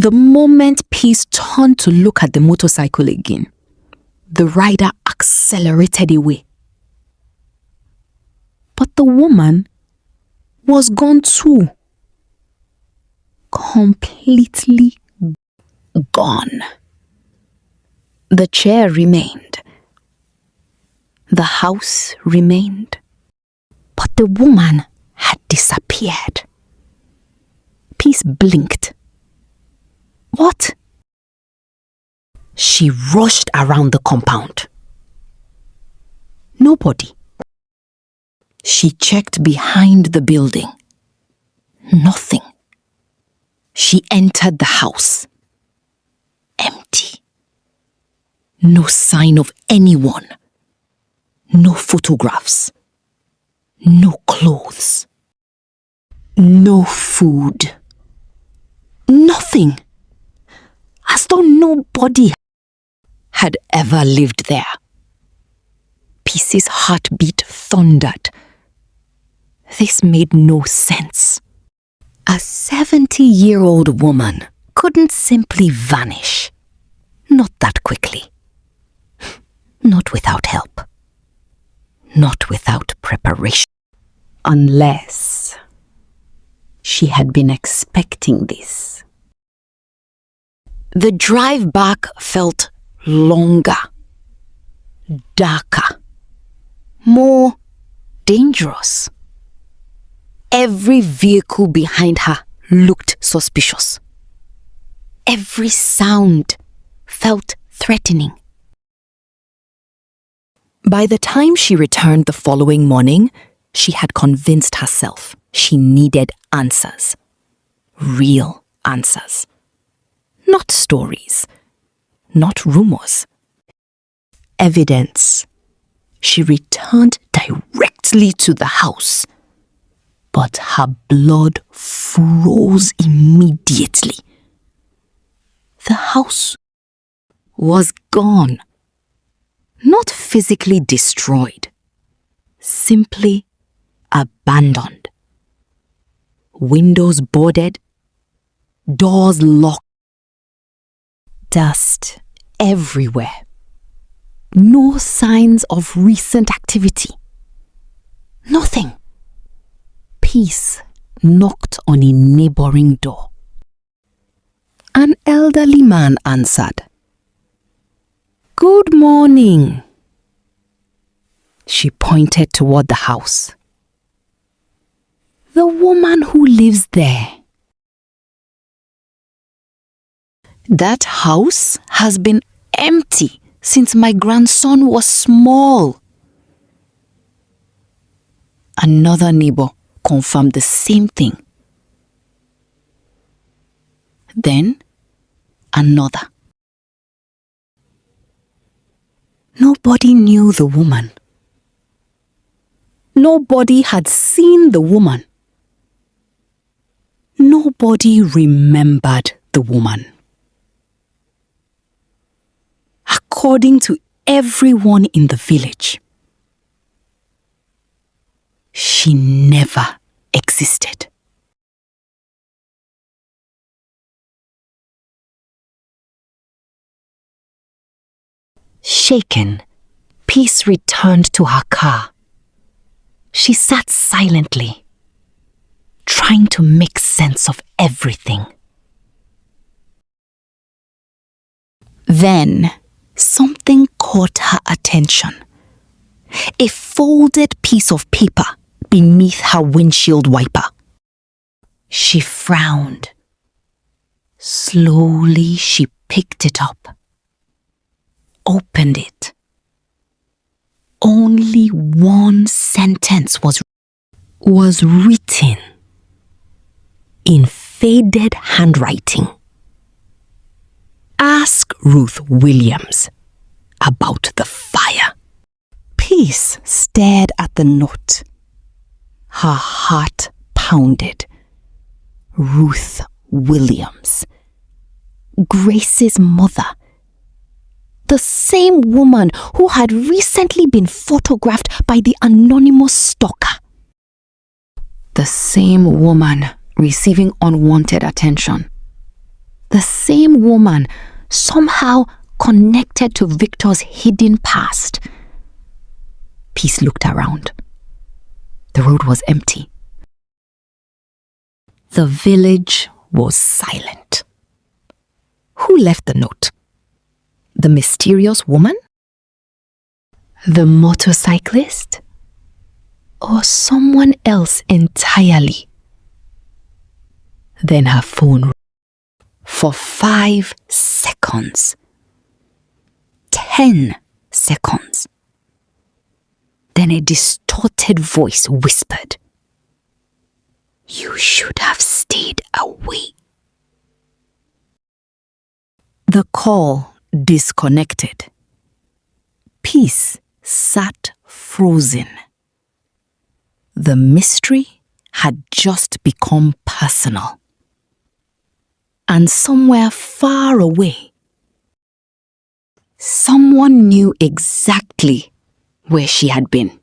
The moment Peace turned to look at the motorcycle again, the rider accelerated away. But the woman was gone too. Completely gone. The chair remained. The house remained. But the woman had disappeared. Peace blinked. What? She rushed around the compound. Nobody. She checked behind the building. Nothing. She entered the house. Empty. No sign of anyone. No photographs. No clothes. No food. Nothing. As though nobody had ever lived there. Peace's heartbeat thundered. This made no sense. A 70-year-old woman couldn't simply vanish. Not that quickly. Not without help. Not without preparation. Unless she had been expecting this. The drive back felt longer, darker, more dangerous. Every vehicle behind her looked suspicious. Every sound felt threatening. By the time she returned the following morning, she had convinced herself she needed answers. Real answers. Not stories. Not rumors. Evidence. She returned directly to the house. But her blood froze immediately. The house was gone. Not physically destroyed. Simply abandoned. Windows boarded. Doors locked. Dust everywhere. No signs of recent activity. Nothing. Peace knocked on a neighboring door. An elderly man answered. "Good morning." She pointed toward the house. "The woman who lives there." "That house has been empty since my grandson was small." Another neighbor confirmed the same thing. Then another. Nobody knew the woman. Nobody had seen the woman. Nobody remembered the woman. According to everyone in the village, she never existed. Shaken, Peace returned to her car. She sat silently, trying to make sense of everything. Then, something caught her attention. A folded piece of paper beneath her windshield wiper. She frowned. Slowly, she picked it up. Opened it. Only one sentence was written in faded handwriting. Ask Ruth Williams about the fire. Peace stared at the note. Her heart pounded. Ruth Williams. Grace's mother. The same woman who had recently been photographed by the anonymous stalker. The same woman receiving unwanted attention. The The same woman, somehow connected to Victor's hidden past. Peace looked around. The road was empty. The village was silent. Who left the note? The mysterious woman? The motorcyclist? Or someone else entirely? Then her phone rang for 5 seconds. 10 seconds. Then a distorted voice whispered, "You should have stayed away." The call disconnected. Peace sat frozen. The mystery had just become personal. And somewhere far away, someone knew exactly where she had been.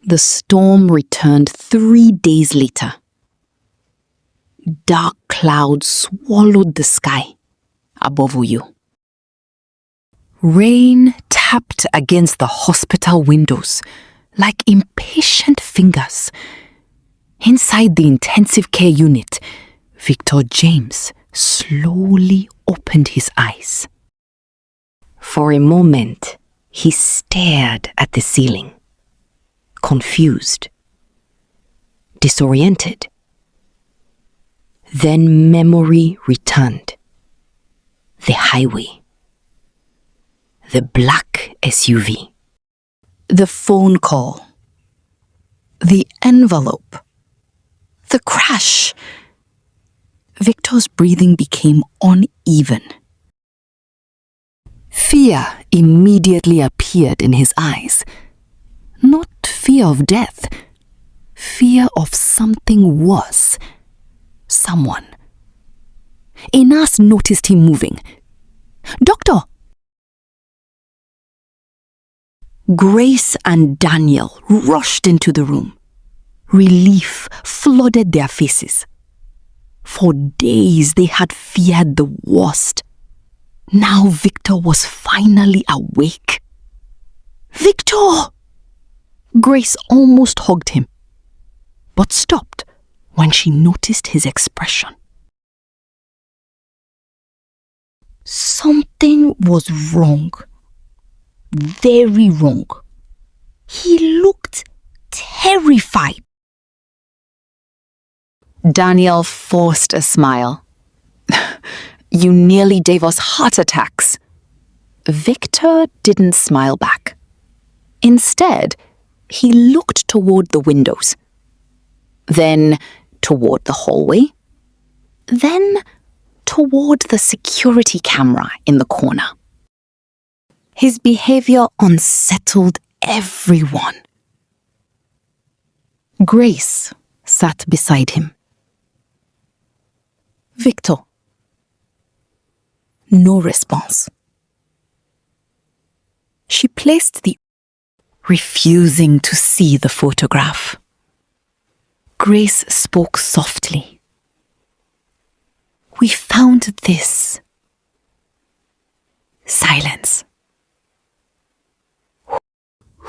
The storm returned 3 days later. Dark clouds swallowed the sky above Uyo. Rain tapped against the hospital windows like impatient fingers. Inside the intensive care unit, Victor James slowly opened his eyes. For a moment, he stared at the ceiling, confused, disoriented. Then memory returned. The highway, the black SUV, the phone call, the envelope, the crash. Victor's breathing became uneven. Fear immediately appeared in his eyes. Not fear of death, fear of something worse. Someone. A nurse noticed him moving. "Doctor!" Grace and Daniel rushed into the room. Relief flooded their faces. For days they had feared the worst. Now Victor was finally awake. "Victor!" Grace almost hugged him, but stopped when she noticed his expression. Something was wrong. Very wrong. He looked terrified. Daniel forced a smile. "You nearly gave us heart attacks." Victor didn't smile back. Instead, he looked toward the windows, then toward the hallway, then toward the security camera in the corner. His behavior unsettled everyone. Grace sat beside him. "Victor." No response. She placed refusing to see the photograph. Grace spoke softly. "We found this." Silence.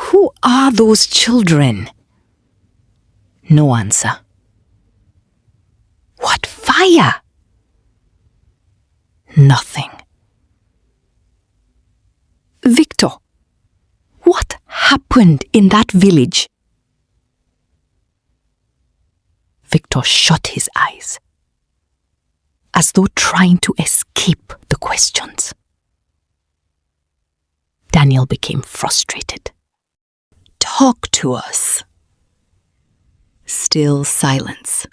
"Who are those children?" No answer. "What fire?" Nothing. "Victor, what happened in that village?" Victor shut his eyes, as though trying to escape the questions. Daniel became frustrated. "Talk to us." Still silence.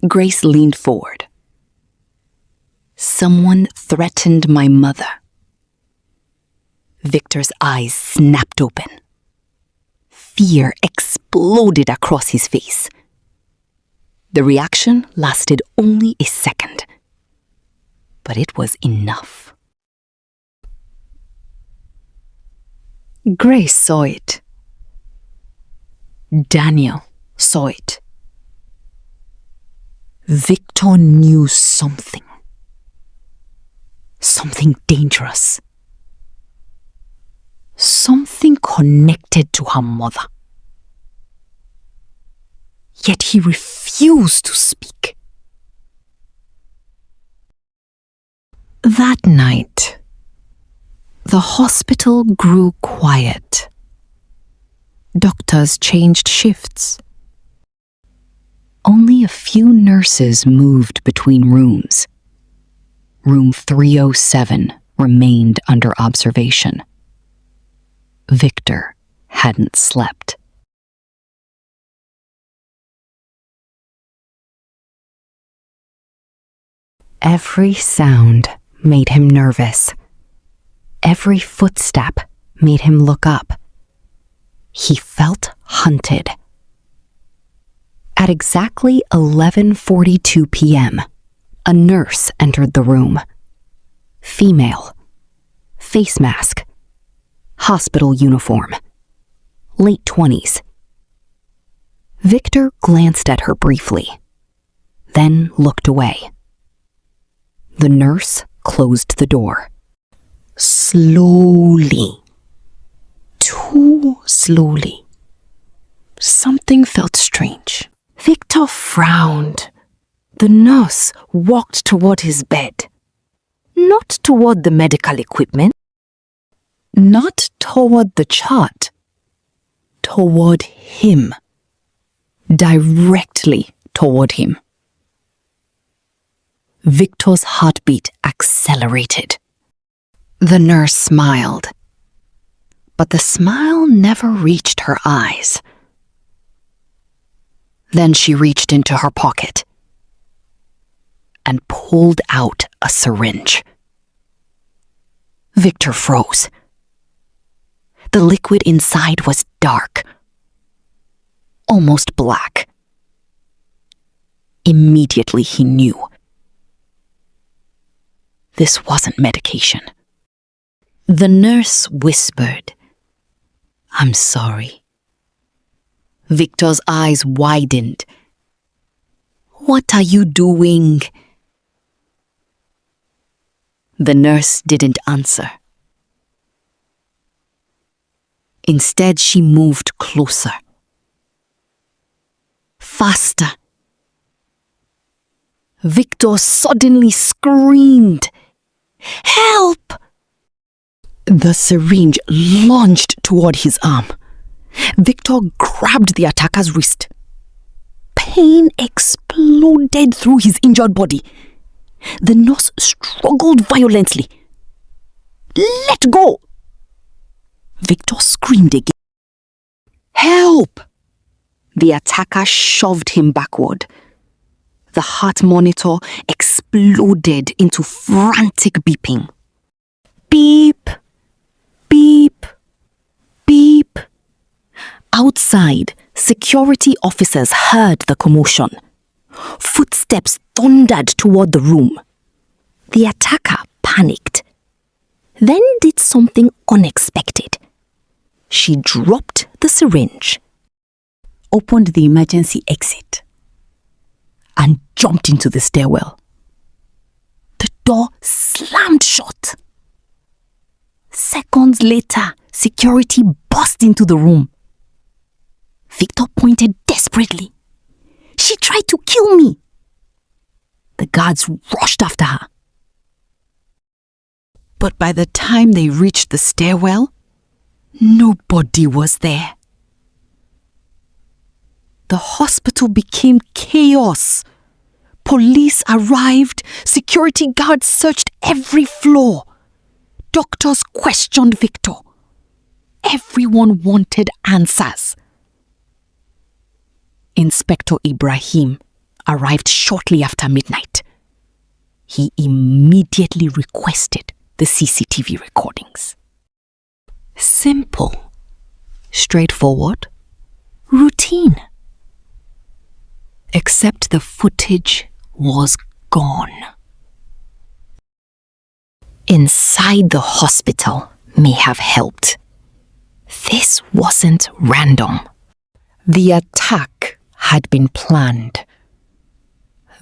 Grace leaned forward. "Someone threatened my mother." Victor's eyes snapped open. Fear exploded across his face. The reaction lasted only a second, but it was enough. Grace saw it. Daniel saw it. Victor knew something. Something dangerous. Something connected to her mother. Yet he refused to speak. That night, the hospital grew quiet. Doctors changed shifts. Only a few nurses moved between rooms. Room 307 remained under observation. Victor hadn't slept. Every sound made him nervous. Every footstep made him look up. He felt hunted. At exactly 11:42 p.m., a nurse entered the room. Female. Face mask. Hospital uniform. Late 20s. Victor glanced at her briefly, then looked away. The nurse closed the door. Slowly. Too slowly. Something felt strange. Victor frowned. The nurse walked toward his bed. Not toward the medical equipment. Not toward the chart. Toward him. Directly toward him. Victor's heartbeat accelerated. The nurse smiled. But the smile never reached her eyes. Then she reached into her pocket and pulled out a syringe. Victor froze. The liquid inside was dark, almost black. Immediately he knew. This wasn't medication. The nurse whispered, "I'm sorry." Victor's eyes widened. "What are you doing?" The nurse didn't answer. Instead, she moved closer. Faster. Victor suddenly screamed, "Help!" The syringe lunged toward his arm. Victor grabbed the attacker's wrist. Pain exploded through his injured body. The nurse struggled violently. "Let go!" Victor screamed again. "Help!" The attacker shoved him backward. The heart monitor exploded into frantic beeping. Beep, beep, beep. Outside, security officers heard the commotion. Footsteps thundered toward the room. The attacker panicked, then did something unexpected. She dropped the syringe, opened the emergency exit, and jumped into the stairwell. The door slammed shut. Seconds later, security burst into the room. Victor pointed desperately. "She tried to kill me!" The guards rushed after her. But by the time they reached the stairwell, nobody was there. The hospital became chaos. Police arrived, security guards searched every floor. Doctors questioned Victor. Everyone wanted answers. Inspector Ibrahim arrived shortly after midnight. He immediately requested the CCTV recordings. Simple, straightforward, routine. Except the footage was gone. Inside the hospital may have helped. This wasn't random. The attack had been planned.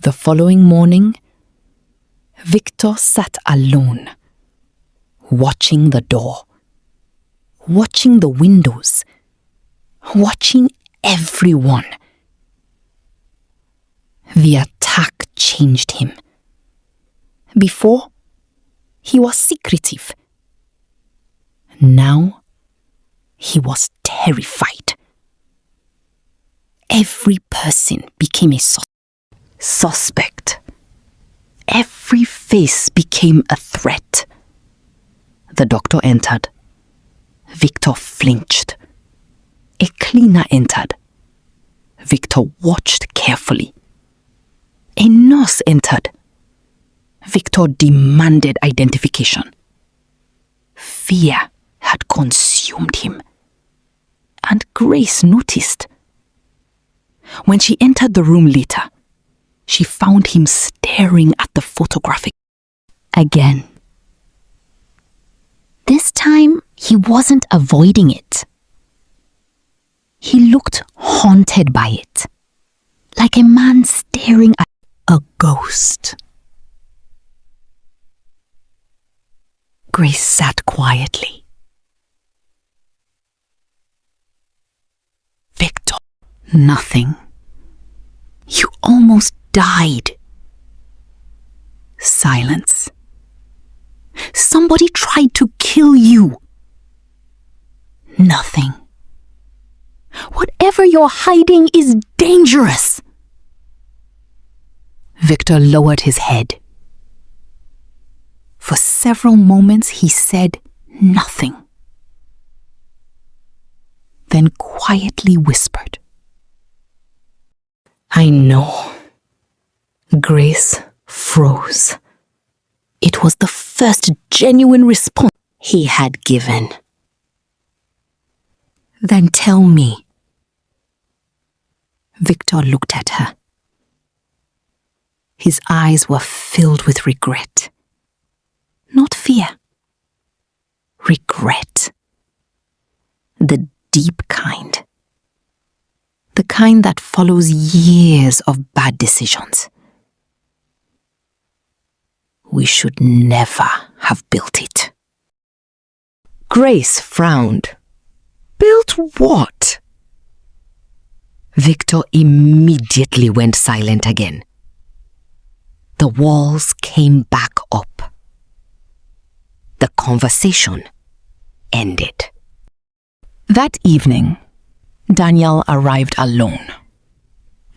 The following morning, Victor sat alone, watching the door, watching the windows, watching everyone. The attack changed him. Before, he was secretive. Now, he was terrified. Every person became a suspect. Every face became a threat. The doctor entered. Victor flinched. A cleaner entered. Victor watched carefully. A nurse entered. Victor demanded identification. Fear had consumed him. And Grace noticed. When she entered the room later, she found him staring at the photographic again. This time, he wasn't avoiding it. He looked haunted by it, like a man staring at a ghost. Grace sat quietly. Victor, nothing. You almost died. Silence. Somebody tried to kill you. Nothing. Whatever you're hiding is dangerous. Victor lowered his head. For several moments he said nothing. Then quietly whispered, I know. Grace froze. It was the first genuine response he had given. Then tell me. Victor looked at her. His eyes were filled with regret. Not fear. Regret. The deep kind. The kind that follows years of bad decisions. We should never have built it. Grace frowned. Built what? Victor immediately went silent again. The walls came back up. The conversation ended. That evening, Daniel arrived alone.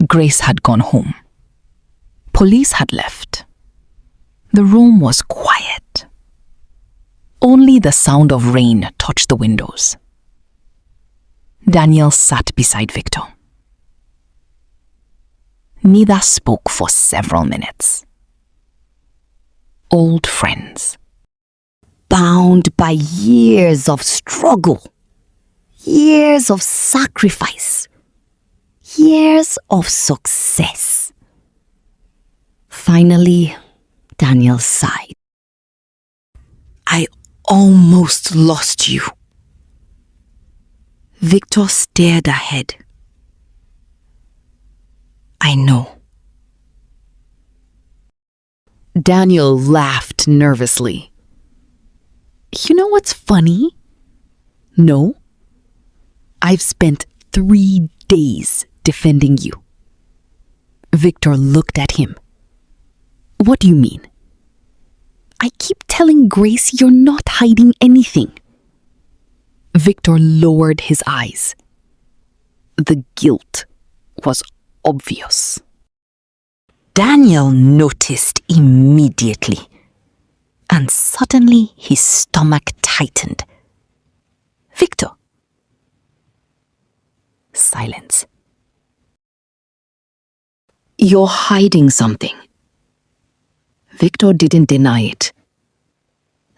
Grace had gone home. Police had left. The room was quiet. Only the sound of rain touched the windows. Daniel sat beside Victor. Neither spoke for several minutes. Old friends. Bound by years of struggle. Years of sacrifice. Years of success. Finally, Daniel sighed. I almost lost you. Victor stared ahead. I know. Daniel laughed nervously. You know what's funny? No. I've spent 3 days defending you. Victor looked at him. What do you mean? I keep telling Grace you're not hiding anything. Victor lowered his eyes. The guilt was obvious. Daniel noticed immediately, and suddenly his stomach tightened. Victor. Silence. You're hiding something. Victor didn't deny it.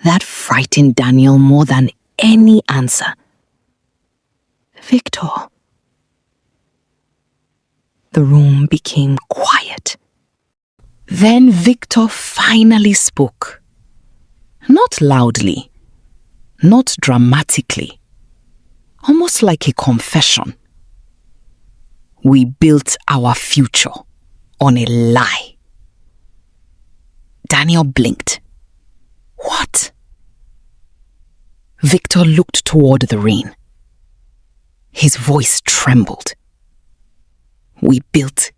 That frightened Daniel more than any answer. Victor. The room became quiet. Then Victor finally spoke. Not loudly, not dramatically, almost like a confession. We built our future on a lie. Daniel blinked. What? Victor looked toward the rain. His voice trembled. We built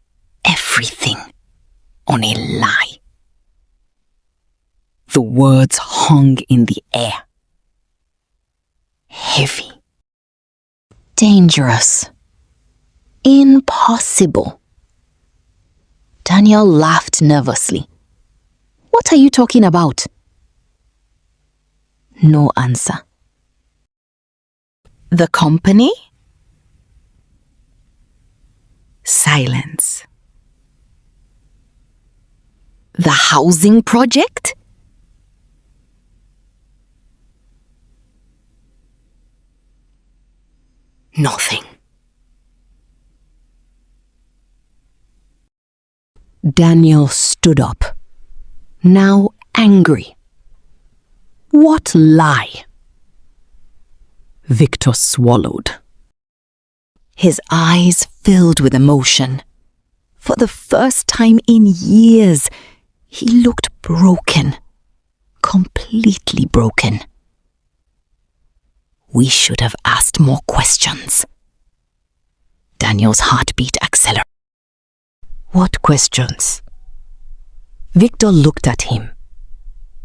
everything on a lie. The words hung in the air. Heavy. Dangerous. Impossible. Daniel laughed nervously. What are you talking about? No answer. The company? Silence. The housing project? Nothing. Daniel stood up, now angry. What lie? Victor swallowed. His eyes filled with emotion. For the first time in years, he looked broken. Completely broken. We should have asked more questions. Daniel's heartbeat accelerated. What questions? Victor looked at him,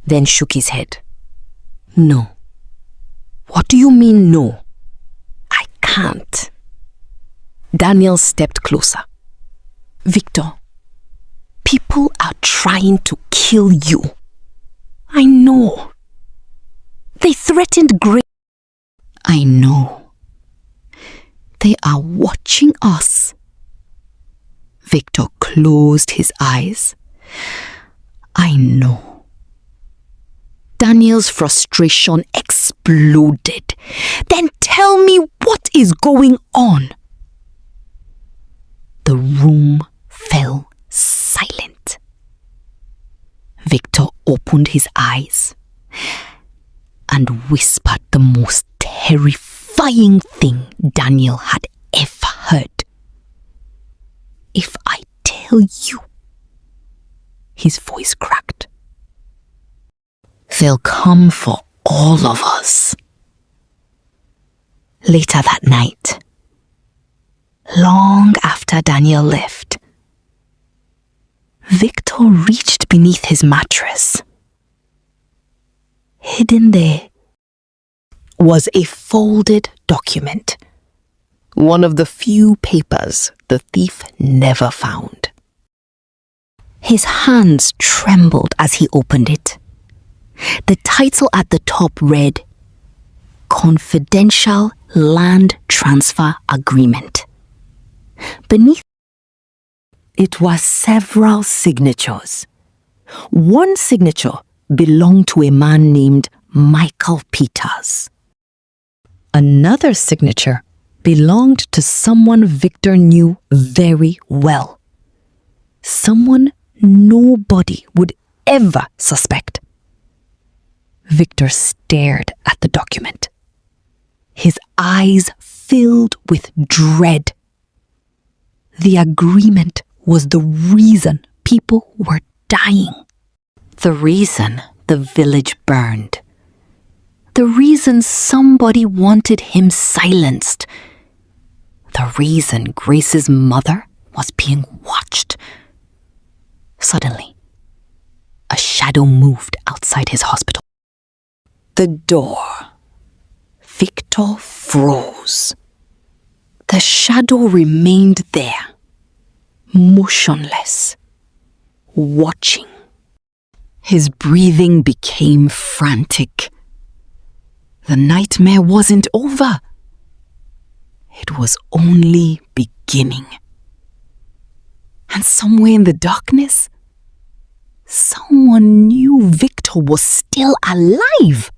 then shook his head. No. What do you mean no? I can't. Daniel stepped closer. Victor, people are trying to kill you. I know. They threatened Grace. I know. They are watching us. Victor closed his eyes. I know. Daniel's frustration exploded. Then tell me what is going on. The room fell silent. Victor opened his eyes and whispered the most terrifying thing Daniel had ever heard. If I tell you, his voice cracked, they'll come for all of us. Later that night, long after Daniel left, Victor reached beneath his mattress. Hidden there was a folded document, one of the few papers the thief never found. His hands trembled as he opened it. The title at the top read, Confidential Land Transfer Agreement. Beneath it was several signatures. One signature belonged to a man named Michael Peters. Another signature belonged to someone Victor knew very well. Someone nobody would ever suspect. Victor stared at the document. His eyes filled with dread. The agreement was the reason people were dying. The reason the village burned. The reason somebody wanted him silenced. The reason Grace's mother was being watched. Suddenly, a shadow moved outside his hospital. The door. Victor froze. The shadow remained there, motionless, watching. His breathing became frantic. The nightmare wasn't over. It was only beginning. And somewhere in the darkness, someone knew Victor was still alive.